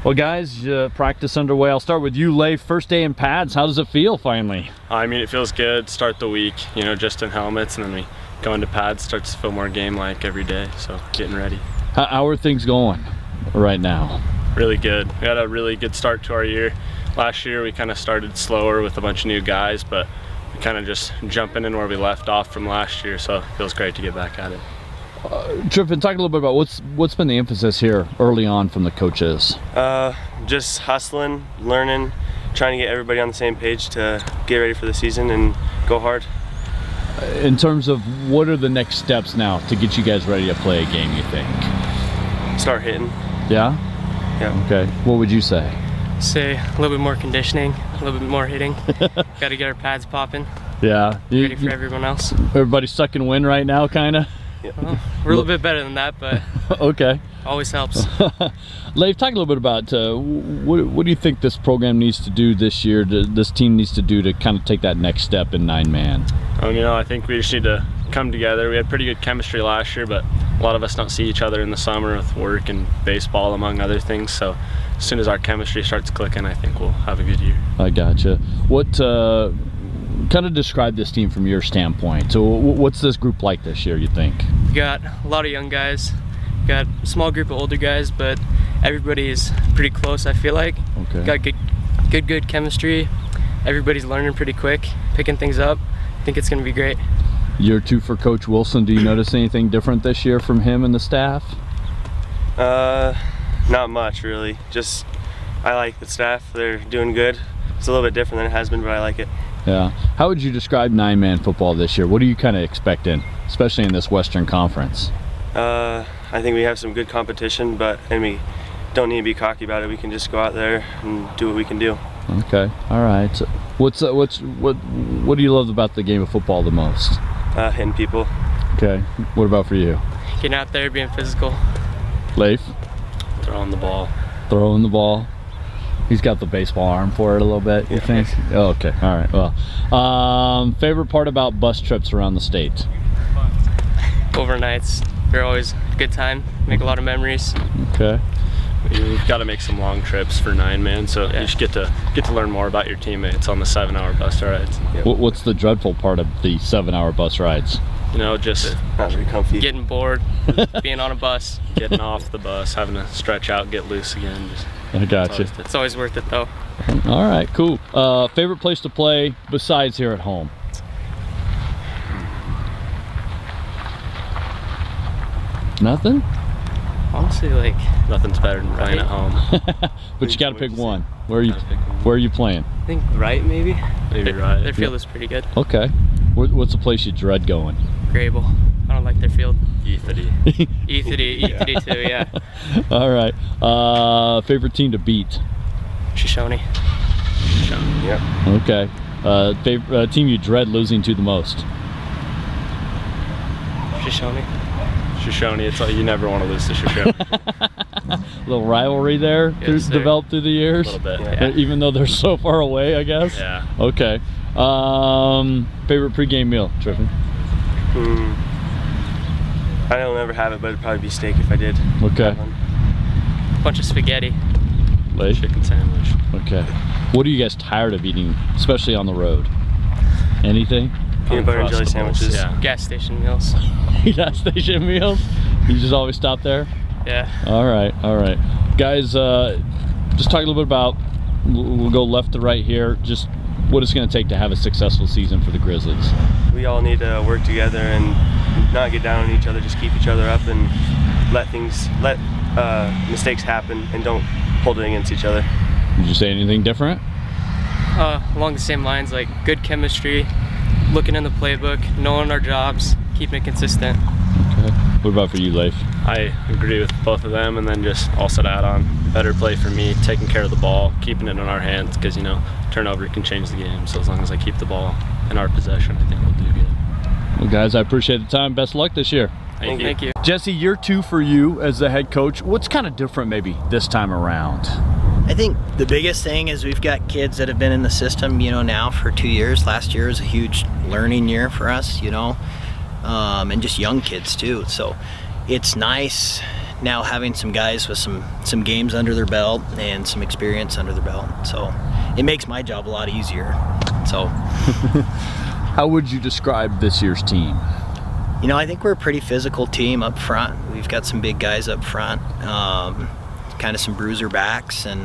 Well, guys, practice underway. I'll start with you, Lafe. First day in pads. How does it feel finally? I mean, it feels good. Start the week, you know, just in helmets, and then we go into pads. Starts to feel more game-like every day. So getting ready. How are things going right now? Really good. We had a really good start to our year. Last year we kind of started slower with a bunch of new guys, but we kind of just jumping in where we left off from last year. So it feels great to get back at it. Triffen, talk a little bit about what's been the emphasis here early on from the coaches. Just hustling, learning, trying to get everybody on the same page to get ready for the season and go hard. In terms of what are the next steps now to get you guys ready to play a game, you think? Start hitting. Yeah? Yeah. Okay. What would you say? Say a little bit more conditioning, a little bit more hitting. Got to get our pads popping. Yeah. Ready for everyone else. Everybody's sucking wind right now, kind of? Yeah. Well, we're a little bit better than that, but okay. Always helps. Lafe, talk a little bit about what do you think this program needs to do this year, this team needs to do to kind of take that next step in 9-man? You know, I think we just need to come together. We had pretty good chemistry last year, but a lot of us don't see each other in the summer with work and baseball, among other things. So as soon as our chemistry starts clicking, I think we'll have a good year. I gotcha. What kind of describe this team from your standpoint? So what's this group like this year, you think? We got a lot of young guys. We got a small group of older guys, but everybody is pretty close, I feel like. Okay. Got good chemistry. Everybody's learning pretty quick, picking things up. I think it's going to be great. Year 2 for Coach Wilson. Do you notice anything different this year from him and the staff? Not much, really. Just, I like the staff. They're doing good. It's a little bit different than it has been, but I like it. Yeah. How would you describe 9-man football this year? What are you kind of expecting, especially in this Western Conference? I think we have some good competition, and we don't need to be cocky about it. We can just go out there and do what we can do. Okay. All right. So what do you love about the game of football the most? Hitting people. Okay. What about for you? Getting out there, being physical. Lafe? Throwing the ball. Throwing the ball. He's got the baseball arm for it a little bit, you think? Oh, okay. All right. Well, favorite part about bus trips around the state? Overnights. They're always a good time. Make a lot of memories. Okay. We've got to make some long trips for 9-man, so you should get to learn more about your teammates on the 7-hour bus rides. Yep. What's the dreadful part of the 7-hour bus rides? You know, just not very comfy. Getting bored, being on a bus. Getting off the bus, having to stretch out, get loose again. I got you. It's always worth it, though. All right, cool. Favorite place to play besides here at home? Nothing? Honestly, like, nothing's better than playing at home. But you got to pick one. Where are you playing? I think right, maybe. Maybe right. Their field is pretty good. Okay. What's the place you dread going? Grable. I don't like their field. Ethity. Ethity too, yeah. All right. Favorite team to beat? Shoshone. Yep. Okay. Favorite team you dread losing to the most? Shoshone. Shoshone. It's like you never want to lose to Shoshone. Little rivalry there developed through the years. A little bit. Yeah. Even though they're so far away, I guess. Yeah. Okay. Favorite pregame meal, Triffen? I don't ever have it, but it'd probably be steak if I did. Okay. Bunch of spaghetti. Lafe? Chicken sandwich. Okay. What are you guys tired of eating, especially on the road? Anything? Peanut butter and jelly sandwiches. Yeah. Gas station meals. Gas station meals? You just always stop there? Yeah. All right. Guys, just talk a little bit about, we'll go left to right here, just what it's going to take to have a successful season for the Grizzlies. We all need to work together and not get down on each other, just keep each other up and let mistakes happen and don't hold it against each other. Did you say anything different? Along the same lines, like good chemistry, looking in the playbook, knowing our jobs, keeping it consistent. Okay. What about for you, Lafe? I agree with both of them, and then just also to add on, better play for me, taking care of the ball, keeping it in our hands, because, you know, turnover can change the game. So as long as I keep the ball in our possession, I think we'll do good. Well, guys, I appreciate the time. Best of luck this year. Thank you. Jessee, year 2 for you as the head coach. What's kind of different maybe this time around? I think the biggest thing is we've got kids that have been in the system, you know, now for 2 years. Last year was a huge learning year for us, you know, and just young kids too. So it's nice now having some guys with some games under their belt and some experience under their belt. So it makes my job a lot easier. So How would you describe this year's team? You know, I think we're a pretty physical team up front. We've got some big guys up front, kind of some bruiser backs, and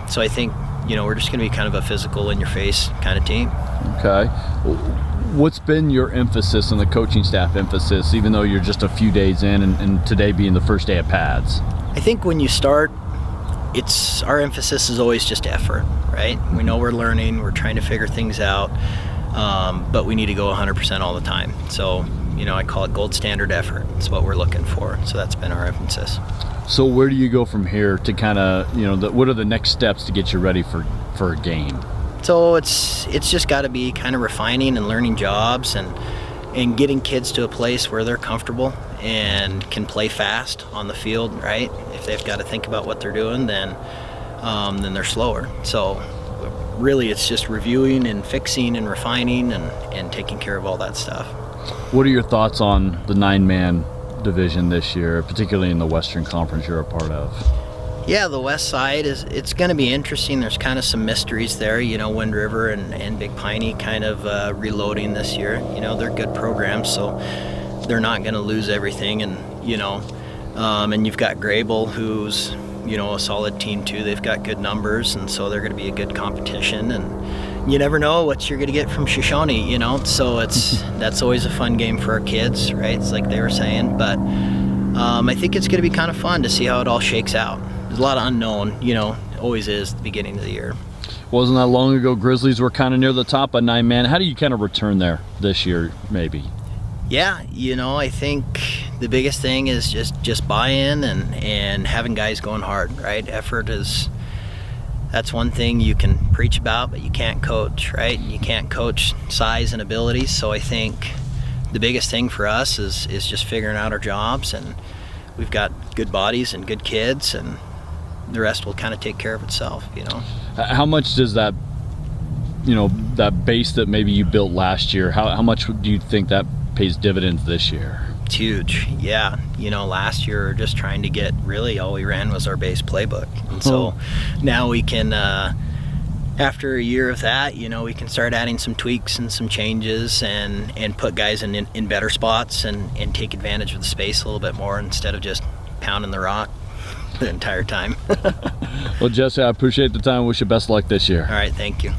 so I think, you know, we're just going to be kind of a physical, in-your-face kind of team. Okay. What's been your emphasis and the coaching staff emphasis, even though you're just a few days in, and today being the first day of pads? I think when you start, our emphasis is always just effort, right? We know we're learning, we're trying to figure things out, but we need to go 100% all the time. So, you know, I call it gold standard effort. It's what we're looking for. So that's been our emphasis. So where do you go from here to kind of, you know, what are the next steps to get you ready for a game? So it's just got to be kind of refining and learning jobs and getting kids to a place where they're comfortable and can play fast on the field, right? If they've got to think about what they're doing, then they're slower. So really it's just reviewing and fixing and refining and taking care of all that stuff. What are your thoughts on the 9-man division this year, particularly in the Western Conference you're a part of? Yeah, the west side it's going to be interesting. There's kind of some mysteries there. You know, Wind River and Big Piney kind of reloading this year. You know, they're good programs, so they're not going to lose everything. And, you know, and you've got Grable, who's, you know, a solid team too. They've got good numbers, and so they're going to be a good competition. And you never know what you're going to get from Shoshone, you know. So that's always a fun game for our kids, right? It's like they were saying. But I think it's going to be kind of fun to see how it all shakes out. There's a lot of unknown, you know, always is at the beginning of the year. Wasn't that long ago Grizzlies were kind of near the top of 9-man? How do you kind of return there this year, maybe? Yeah, you know, I think the biggest thing is just buy-in and having guys going hard, right? Effort that's one thing you can preach about, but you can't coach, right? You can't coach size and abilities. So I think the biggest thing for us is just figuring out our jobs, and we've got good bodies and good kids, and the rest will kind of take care of itself, you know. How much does that, you know, that base that maybe you built last year, how much do you think that pays dividends this year? It's huge, yeah. You know, last year we were just trying to get, really all we ran was our base playbook. And so now we can, after a year of that, you know, we can start adding some tweaks and some changes and put guys in better spots and take advantage of the space a little bit more instead of just pounding the rock the entire time. Well, Jesse, I appreciate the time. Wish you best luck this year. All right, thank you.